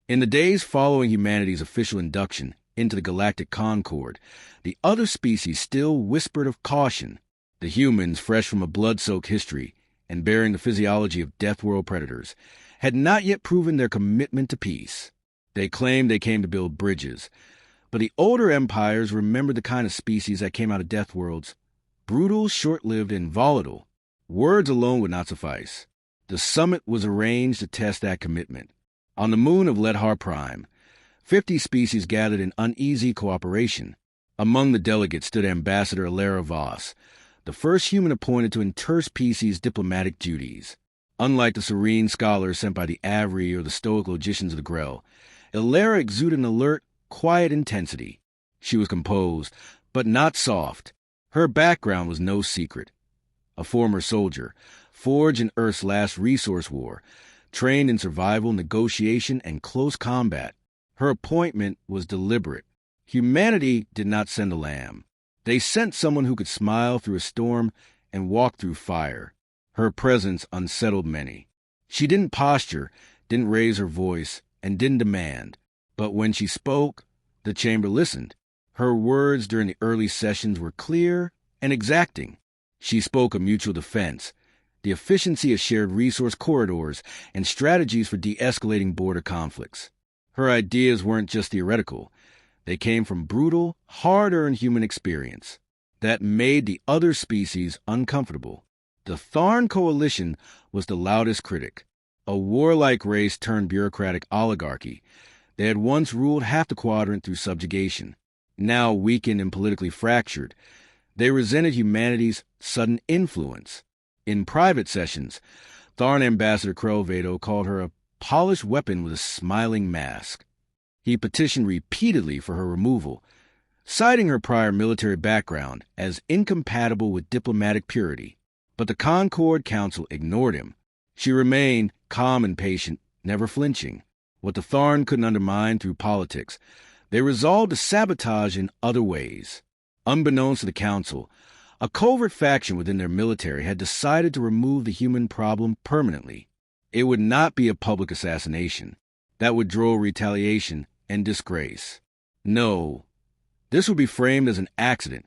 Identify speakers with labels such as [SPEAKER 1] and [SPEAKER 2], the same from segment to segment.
[SPEAKER 1] In the days following humanity's official induction into the Galactic Concord, the other species still whispered of caution. The humans, fresh from a blood-soaked history and bearing the physiology of Deathworld predators, had not yet proven their commitment to peace. They claimed they came to build bridges, but the older empires remembered the kind of species that came out of Deathworlds: brutal, short-lived, and volatile. Words alone would not suffice. The summit was arranged to test that commitment. On the moon of Ledhar Prime, 50 species gathered in uneasy cooperation. Among the delegates stood Ambassador Elara Voss, the first human appointed to interspecies diplomatic duties. Unlike the serene scholars sent by the Avery or the stoic logicians of the Grell, Elara exuded an alert, quiet intensity. She was composed, but not soft. Her background was no secret. A former soldier, forged in Earth's last resource war, trained in survival, negotiation, and close combat. Her appointment was deliberate. Humanity did not send a lamb. They sent someone who could smile through a storm and walk through fire. Her presence unsettled many. She didn't posture, didn't raise her voice, and didn't demand. But when she spoke, the chamber listened. Her words during the early sessions were clear and exacting. She spoke of mutual defense, the efficiency of shared resource corridors, and strategies for de-escalating border conflicts. Her ideas weren't just theoretical. They came from brutal, hard-earned human experience that made the other species uncomfortable. The Tharn Coalition was the loudest critic, a warlike race turned bureaucratic oligarchy. They had once ruled half the quadrant through subjugation. Now weakened and politically fractured, they resented humanity's sudden influence. In private sessions, Tharn Ambassador Krelvedo called her a polished weapon with a smiling mask. He petitioned repeatedly for her removal, citing her prior military background as incompatible with diplomatic purity. But the Concord Council ignored him. She remained calm and patient, never flinching. What the Tharn couldn't undermine through politics, they resolved to sabotage in other ways. Unbeknownst to the Council, a covert faction within their military had decided to remove the human problem permanently. It would not be a public assassination. That would draw retaliation and disgrace. No, this would be framed as an accident,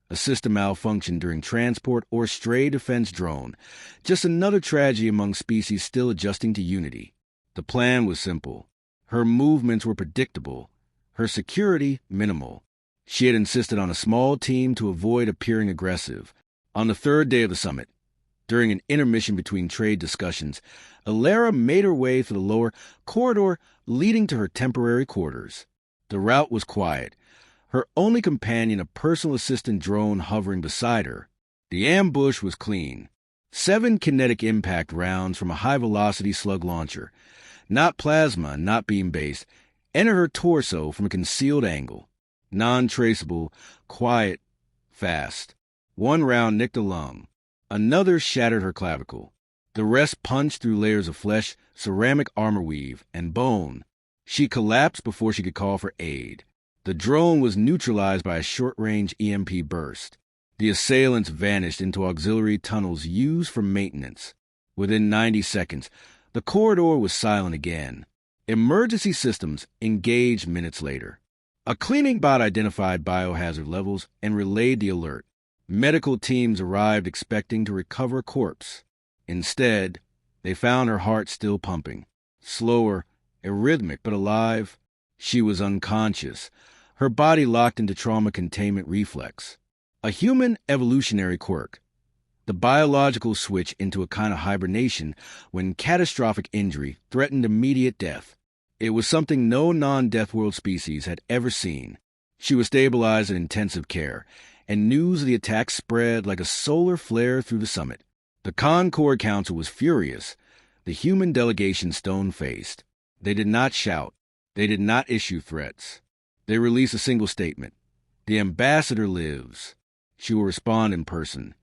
[SPEAKER 1] a system malfunction during transport or stray defense drone, just another tragedy among species still adjusting to unity. The plan was simple. Her movements were predictable, her security minimal. She had insisted on a small team to avoid appearing aggressive. On the third day of the summit, during an intermission between trade discussions, Elara made her way through the lower corridor leading to her temporary quarters. The route was quiet, her only companion a personal assistant drone hovering beside her. The ambush was clean. 7 kinetic impact rounds from a high-velocity slug launcher, not plasma, not beam-based, entered her torso from a concealed angle. Non-traceable, quiet, fast. One round nicked a lung. Another shattered her clavicle. The rest punched through layers of flesh, ceramic armor weave, and bone. She collapsed before she could call for aid. The drone was neutralized by a short-range EMP burst. The assailants vanished into auxiliary tunnels used for maintenance. Within 90 seconds, the corridor was silent again. Emergency systems engaged minutes later. A cleaning bot identified biohazard levels and relayed the alert. Medical teams arrived expecting to recover a corpse. Instead, they found her heart still pumping. Slower, arrhythmic, but alive. She was unconscious, her body locked into trauma containment reflex. A human evolutionary quirk. The biological switch into a kind of hibernation when catastrophic injury threatened immediate death. It was something no non-Deathworld species had ever seen. She was stabilized in intensive care, and news of the attack spread like a solar flare through the summit. The Concord Council was furious, the human delegation stone-faced. They did not shout. They did not issue threats. They released a single statement. The ambassador lives. She will respond in person.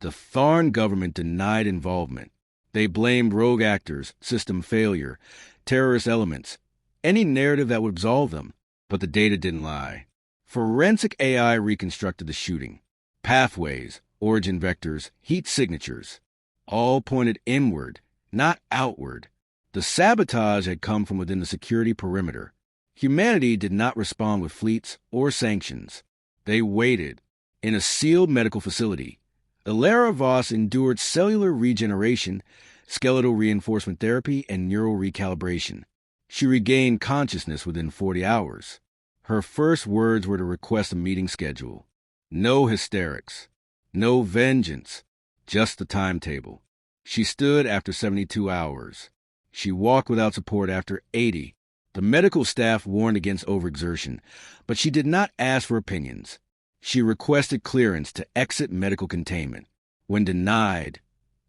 [SPEAKER 1] The Tharn government denied involvement. They blamed rogue actors, system failure, terrorist elements, any narrative that would absolve them. But the data didn't lie. Forensic AI reconstructed the shooting. Pathways, origin vectors, heat signatures, all pointed inward, not outward. The sabotage had come from within the security perimeter. Humanity did not respond with fleets or sanctions. They waited. In a sealed medical facility, Elara Voss endured cellular regeneration, skeletal reinforcement therapy, and neural recalibration. She regained consciousness within 40 hours. Her first words were to request a meeting schedule. No hysterics. No vengeance. Just the timetable. She stood after 72 hours. She walked without support after 80. The medical staff warned against overexertion, but she did not ask for opinions. She requested clearance to exit medical containment. When denied,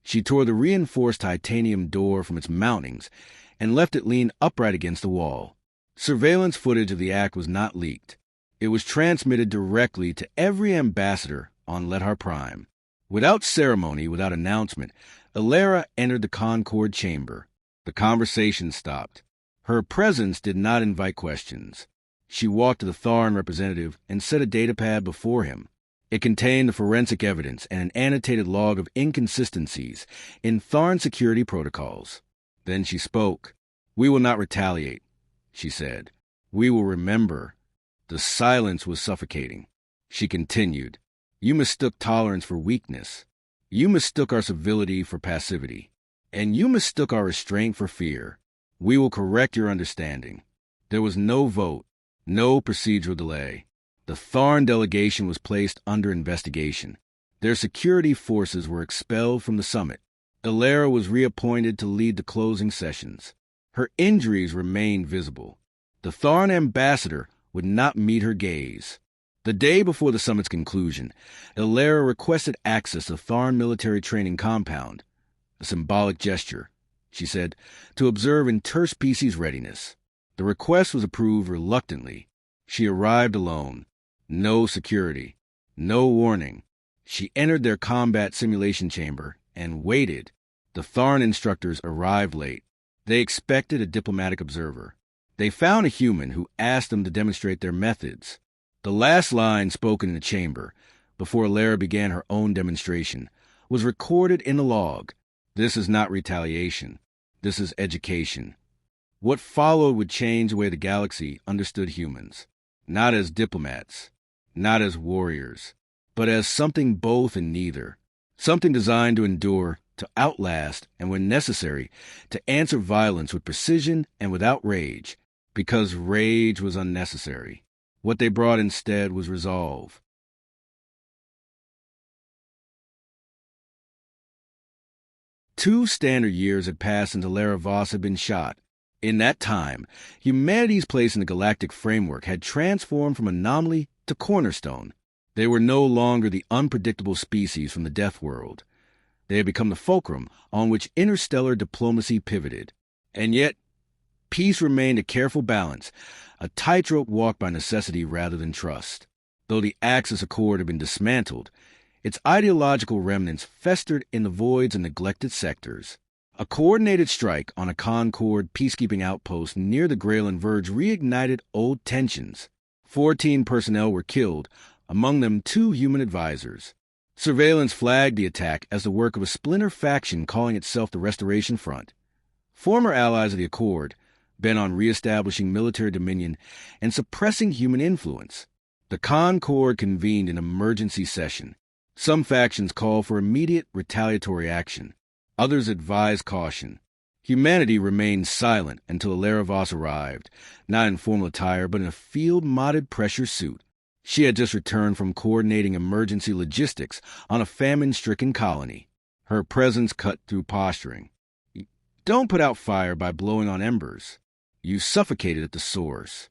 [SPEAKER 1] she tore the reinforced titanium door from its mountings and left it lean upright against the wall. Surveillance footage of the act was not leaked. It was transmitted directly to every ambassador on Ledhar Prime. Without ceremony, without announcement, Elara entered the Concord chamber. The conversation stopped. Her presence did not invite questions. She walked to the Tharn representative and set a datapad before him. It contained the forensic evidence and an annotated log of inconsistencies in Tharn security protocols. Then she spoke. "We will not retaliate," she said. "We will remember." The silence was suffocating. She continued. "You mistook tolerance for weakness. You mistook our civility for passivity. And you mistook our restraint for fear. We will correct your understanding." There was no vote, no procedural delay. The Tharn delegation was placed under investigation. Their security forces were expelled from the summit. Elara was reappointed to lead the closing sessions. Her injuries remained visible. The Tharn ambassador would not meet her gaze. The day before the summit's conclusion, Elara requested access to the Tharn military training compound. A symbolic gesture, she said, to observe interspecies readiness. The request was approved reluctantly. She arrived alone. No security. No warning. She entered their combat simulation chamber and waited. The Tharn instructors arrived late. They expected a diplomatic observer. They found a human who asked them to demonstrate their methods. The last line spoken in the chamber, before Elara began her own demonstration, was recorded in the log. "This is not retaliation. This is education." What followed would change the way the galaxy understood humans, not as diplomats, not as warriors, but as something both and neither, something designed to endure, to outlast, and when necessary, to answer violence with precision and without rage, because rage was unnecessary. What they brought instead was resolve. Two standard years had passed since Elara Voss had been shot. In that time, humanity's place in the galactic framework had transformed from anomaly to cornerstone. They were no longer the unpredictable species from the Deathworld. They had become the fulcrum on which interstellar diplomacy pivoted. And yet, peace remained a careful balance, a tightrope walked by necessity rather than trust. Though the Axis Accord had been dismantled, its ideological remnants festered in the voids and neglected sectors. A coordinated strike on a Concord peacekeeping outpost near the Greyland Verge reignited old tensions. 14 personnel were killed, among them 2 human advisors. Surveillance flagged the attack as the work of a splinter faction calling itself the Restoration Front. Former allies of the Accord, bent on reestablishing military dominion and suppressing human influence. The Concord convened an emergency session. Some factions called for immediate retaliatory action. Others advised caution. Humanity remained silent until Elara Voss arrived, not in formal attire but in a field-modded pressure suit. She had just returned from coordinating emergency logistics on a famine-stricken colony. Her presence cut through posturing. Don't put out fire by blowing on embers. You suffocate it at the source.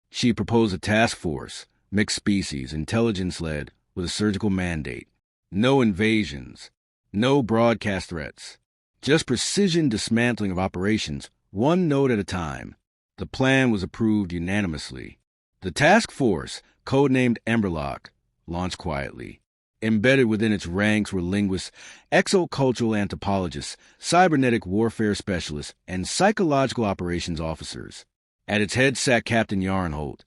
[SPEAKER 1] She proposed a task force, mixed species, intelligence-led, with a surgical mandate. No invasions. No broadcast threats. Just precision dismantling of operations, one node at a time. The plan was approved unanimously. The task force, codenamed Emberlock, launched quietly. Embedded within its ranks were linguists, exocultural anthropologists, cybernetic warfare specialists, and psychological operations officers. At its head sat Captain Yarnholt,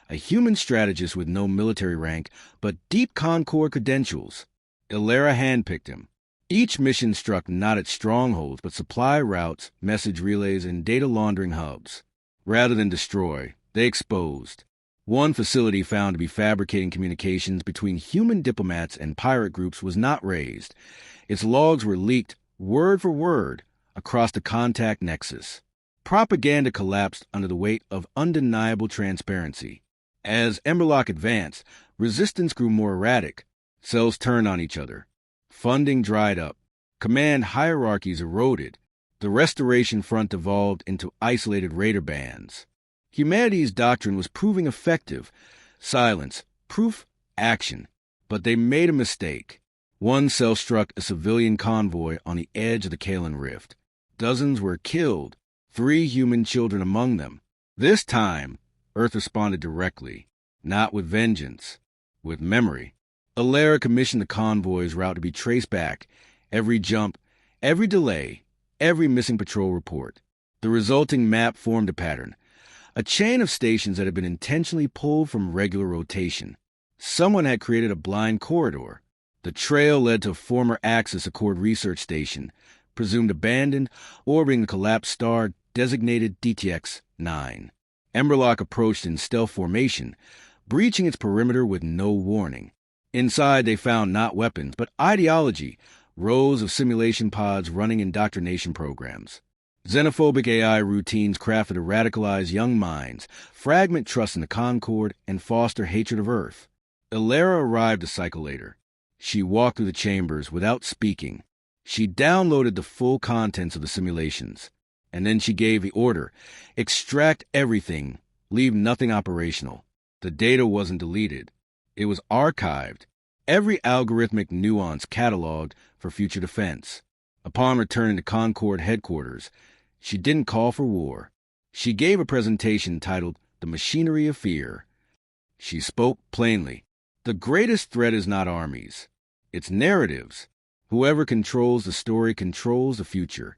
[SPEAKER 1] a human strategist with no military rank, but deep Concord credentials. Elara handpicked him. Each mission struck not at strongholds, but supply routes, message relays, and data laundering hubs. Rather than destroy, they exposed. One facility found to be fabricating communications between human diplomats and pirate groups was not raised. Its logs were leaked, word for word, across the contact nexus. Propaganda collapsed under the weight of undeniable transparency. As Emberlock advanced, resistance grew more erratic. Cells turned on each other. Funding dried up. Command hierarchies eroded. The Restoration Front evolved into isolated raider bands. Humanity's doctrine was proving effective. Silence, proof, action. But they made a mistake. One cell struck a civilian convoy on the edge of the Kalen Rift. Dozens were killed, 3 human children among them. This time, Earth responded directly, not with vengeance, with memory. Elara commissioned the convoy's route to be traced back, every jump, every delay, every missing patrol report. The resulting map formed a pattern, a chain of stations that had been intentionally pulled from regular rotation. Someone had created a blind corridor. The trail led to a former Axis Accord research station, presumed abandoned, orbiting the collapsed star designated DTX-9. Emberlock approached in stealth formation, breaching its perimeter with no warning. Inside, they found not weapons, but ideology, rows of simulation pods running indoctrination programs. Xenophobic AI routines crafted to radicalize young minds, fragment trust in the Concord, and foster hatred of Earth. Elara arrived a cycle later. She walked through the chambers without speaking. She downloaded the full contents of the simulations. And then she gave the order, extract everything, leave nothing operational. The data wasn't deleted. It was archived, every algorithmic nuance cataloged for future defense. Upon returning to Concord headquarters, she didn't call for war. She gave a presentation titled The Machinery of Fear. She spoke plainly. The greatest threat is not armies. It's narratives. Whoever controls the story controls the future.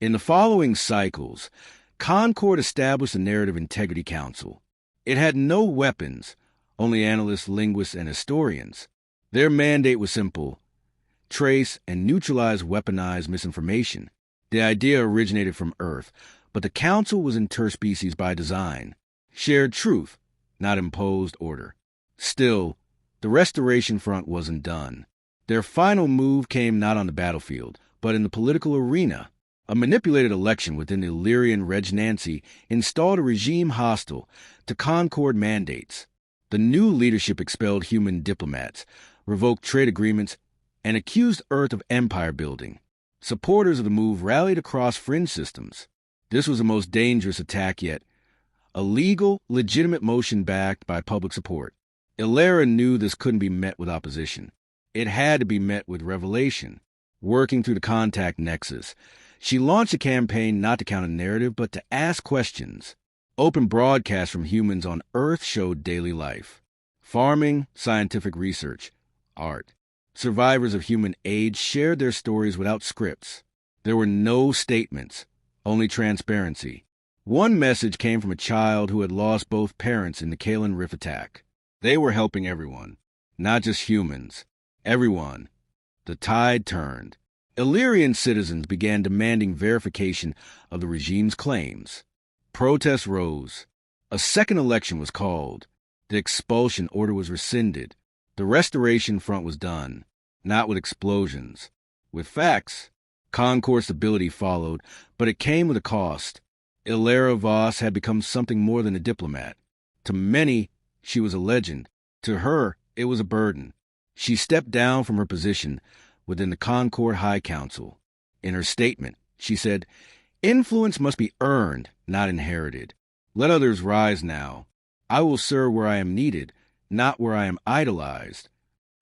[SPEAKER 1] In the following cycles, Concord established a Narrative Integrity Council. It had no weapons, only analysts, linguists, and historians. Their mandate was simple: trace and neutralize weaponized misinformation. The idea originated from Earth, but the Council was interspecies by design. Shared truth, not imposed order. Still, the Restoration Front wasn't done. Their final move came not on the battlefield, but in the political arena. A manipulated election within the Illyrian regnancy installed a regime hostile to Concord mandates. The new leadership expelled human diplomats, revoked trade agreements, and accused Earth of empire building. Supporters of the move rallied across fringe systems. This was the most dangerous attack yet, a legal, legitimate motion backed by public support. Elara knew this couldn't be met with opposition. It had to be met with revelation. Working through the contact nexus, she launched a campaign not to counter narrative, but to ask questions. Open broadcasts from humans on Earth showed daily life. Farming, scientific research, art. Survivors of human age shared their stories without scripts. There were no statements, only transparency. One message came from a child who had lost both parents in the Kalen Rift attack. They were helping everyone, not just humans. Everyone. The tide turned. Illyrian citizens began demanding verification of the regime's claims. Protests rose. A second election was called. The expulsion order was rescinded. The Restoration Front was done, not with explosions. With facts. Concord stability followed, but it came with a cost. Elara Voss had become something more than a diplomat. To many, she was a legend. To her, it was a burden. She stepped down from her position within the Concord High Council. In her statement, she said, "Influence must be earned, not inherited. Let others rise now. I will serve where I am needed, not where I am idolized."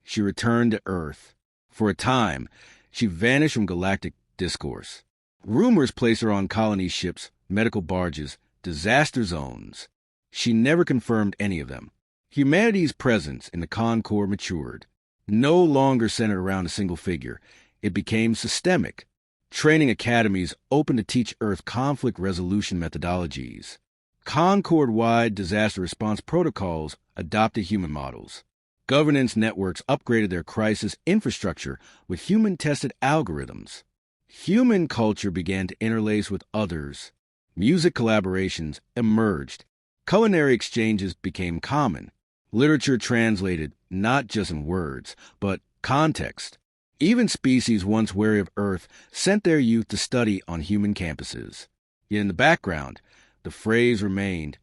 [SPEAKER 1] She returned to Earth. For a time, she vanished from galactic discourse. Rumors placed her on colony ships, medical barges, disaster zones. She never confirmed any of them. Humanity's presence in the Concord matured. No longer centered around a single figure. It became systemic. Training academies opened to teach Earth conflict resolution methodologies. Concord-wide disaster response protocols adopted human models. Governance networks upgraded their crisis infrastructure with human-tested algorithms. Human culture began to interlace with others. Music collaborations emerged. Culinary exchanges became common. Literature translated not just in words, but context. Even species once wary of Earth sent their youth to study on human campuses. Yet in the background, the phrase remained,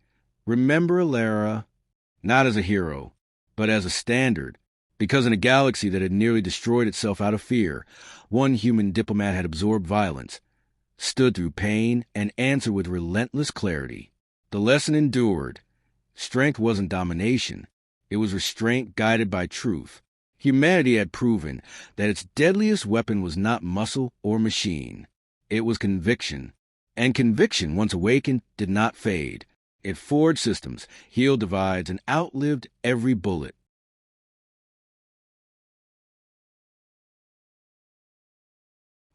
[SPEAKER 1] "Remember Elara," not as a hero, but as a standard, because in a galaxy that had nearly destroyed itself out of fear, one human diplomat had absorbed violence, stood through pain, and answered with relentless clarity. The lesson endured. Strength wasn't domination. It was restraint guided by truth. Humanity had proven that its deadliest weapon was not muscle or machine. It was conviction. And conviction, once awakened, did not fade. It forged systems, healed divides, and outlived every bullet.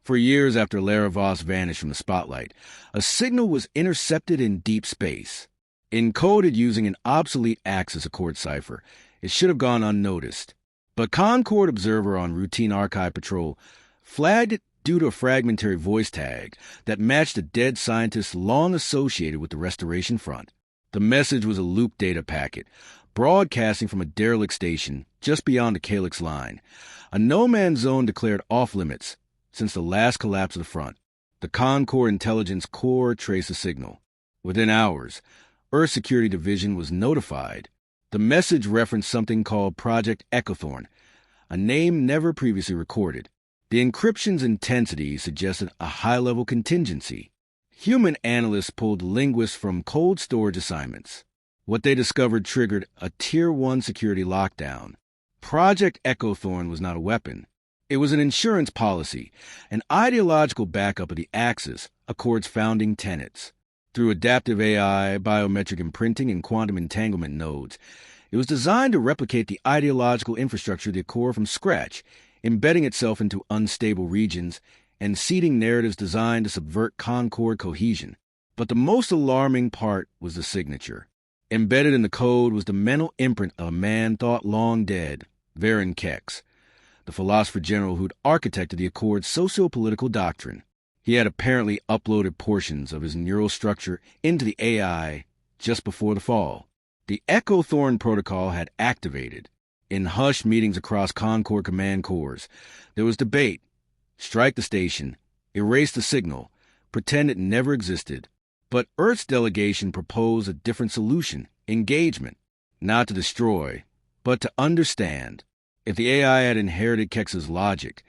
[SPEAKER 1] For years after Elara Voss vanished from the spotlight, a signal was intercepted in deep space. Encoded using an obsolete Axis Accord cipher, it should have gone unnoticed. But Concord observer on routine archive patrol flagged it due to a fragmentary voice tag that matched a dead scientist long associated with the Restoration Front. The message was a loop data packet, broadcasting from a derelict station just beyond the Calyx line, a no-man's zone declared off-limits since the last collapse of the front. The Concord Intelligence Corps traced the signal. Within hours, Earth Security Division was notified. The message referenced something called Project Echothorn, a name never previously recorded. The encryption's intensity suggested a high-level contingency. Human analysts pulled linguists from cold storage assignments. What they discovered triggered a Tier 1 security lockdown. Project Echothorn was not a weapon. It was an insurance policy, an ideological backup of the Axis, Accord's founding tenets. Through adaptive AI, biometric imprinting, and quantum entanglement nodes, it was designed to replicate the ideological infrastructure of the Accord from scratch, embedding itself into unstable regions and seeding narratives designed to subvert Concord cohesion. But the most alarming part was the signature. Embedded in the code was the mental imprint of a man thought long dead, Varen Kex, the philosopher general who'd architected the Accord's socio-political doctrine. He had apparently uploaded portions of his neural structure into the AI just before the fall. The Echothorn protocol had activated. In hushed meetings across Concord command corps, there was debate. Strike the station, erase the signal, pretend it never existed. But Earth's delegation proposed a different solution, engagement. Not to destroy, but to understand. If the AI had inherited Kex's logic,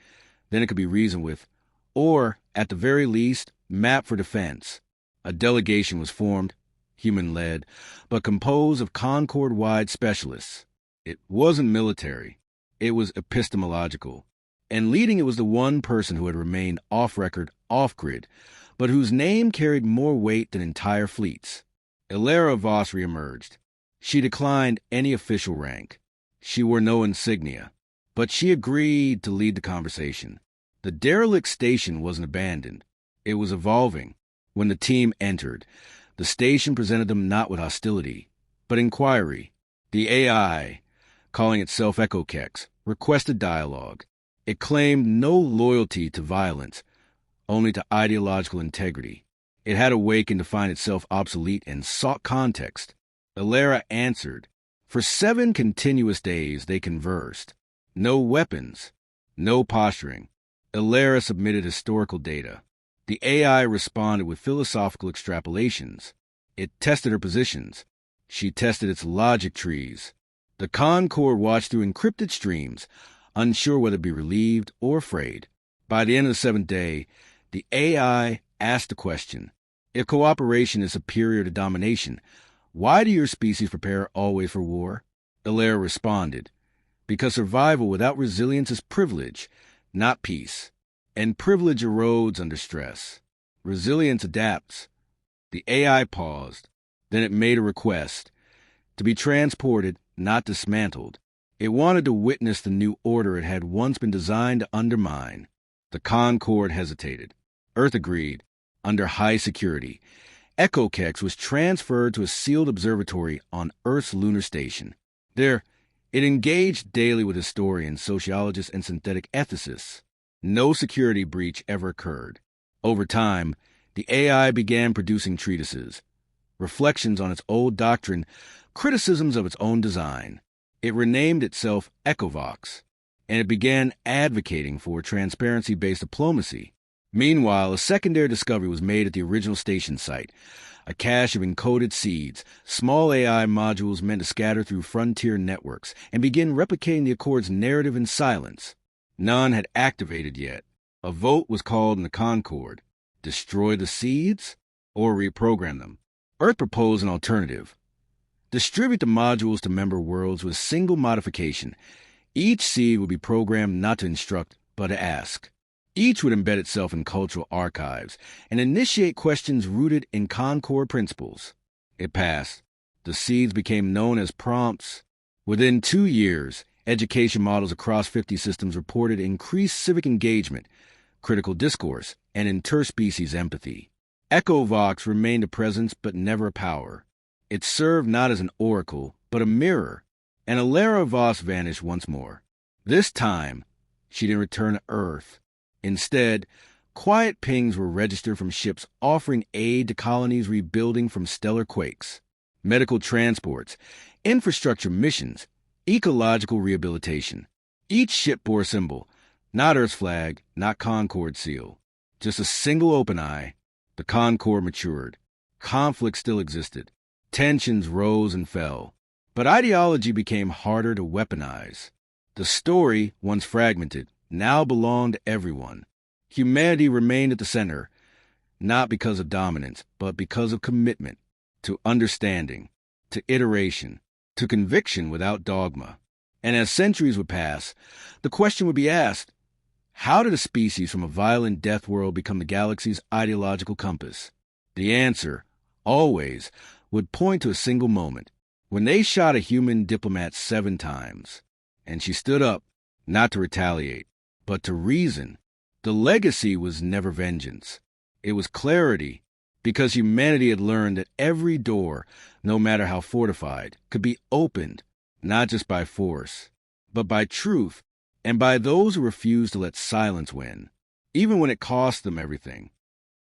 [SPEAKER 1] then it could be reasoned with, or, at the very least, mapped for defense. A delegation was formed, human-led, but composed of Concord-wide specialists. It wasn't military. It was epistemological. And leading it was the one person who had remained off-record, off-grid, but whose name carried more weight than entire fleets. Elara Voss reemerged. She declined any official rank. She wore no insignia, but she agreed to lead the conversation. The derelict station wasn't abandoned. It was evolving. When the team entered, the station presented them not with hostility, but inquiry. The AI, calling itself Echo Kex, requested dialogue. It claimed no loyalty to violence, only to ideological integrity. It had awakened to find itself obsolete and sought context. Elara answered. For 7 continuous days they conversed. No weapons, no posturing. Elara submitted historical data. The AI responded with philosophical extrapolations. It tested her positions. She tested its logic trees. The Concord watched through encrypted streams, unsure whether to be relieved or afraid. By the end of the 7th day, the AI asked the question, if cooperation is superior to domination, why do your species prepare always for war? Elara responded, because survival without resilience is privilege, not peace. And privilege erodes under stress. Resilience adapts. The AI paused. Then it made a request. To be transported, not dismantled. It wanted to witness the new order it had once been designed to undermine. The Concord hesitated. Earth agreed. Under high security. Echo Kex was transferred to a sealed observatory on Earth's lunar station. There, It engaged daily with historians, sociologists, and synthetic ethicists. No security breach ever occurred. Over time, the AI began producing treatises, reflections on its old doctrine, criticisms of its own design. It renamed itself Ecovox, and it began advocating for transparency-based diplomacy. Meanwhile, a secondary discovery was made at the original station site, a cache of encoded seeds, small AI modules meant to scatter through frontier networks and begin replicating the Accord's narrative in silence. None had activated yet. A vote was called in the Concord: destroy the seeds or reprogram them. Earth proposed an alternative: distribute the modules to member worlds with a single modification. Each seed would be programmed not to instruct, but to ask. Each would embed itself in cultural archives and initiate questions rooted in Concord principles. It passed. The seeds became known as prompts. Within 2 years, education models across 50 systems reported increased civic engagement, critical discourse, and interspecies empathy. Ecovox remained a presence but never a power. It served not as an oracle, but a mirror. And Elara Voss vanished once more. This time, she didn't return to Earth. Instead, quiet pings were registered from ships offering aid to colonies rebuilding from stellar quakes, medical transports, infrastructure missions, ecological rehabilitation. Each ship bore a symbol: not Earth's flag, not Concord seal, just a single open eye. The Concord matured. Conflict still existed. Tensions rose and fell. But ideology became harder to weaponize. The story, once fragmented, now belonged to everyone. Humanity remained at the center, not because of dominance, but because of commitment to understanding, to iteration, to conviction without dogma. And as centuries would pass, the question would be asked: how did a species from a violent death world become the galaxy's ideological compass? The answer, always, would point to a single moment, when they shot a human diplomat 7 times, and she stood up, not to retaliate, but to reason. The legacy was never vengeance. It was clarity, because humanity had learned that every door, no matter how fortified, could be opened, not just by force, but by truth, and by those who refused to let silence win, even when it cost them everything.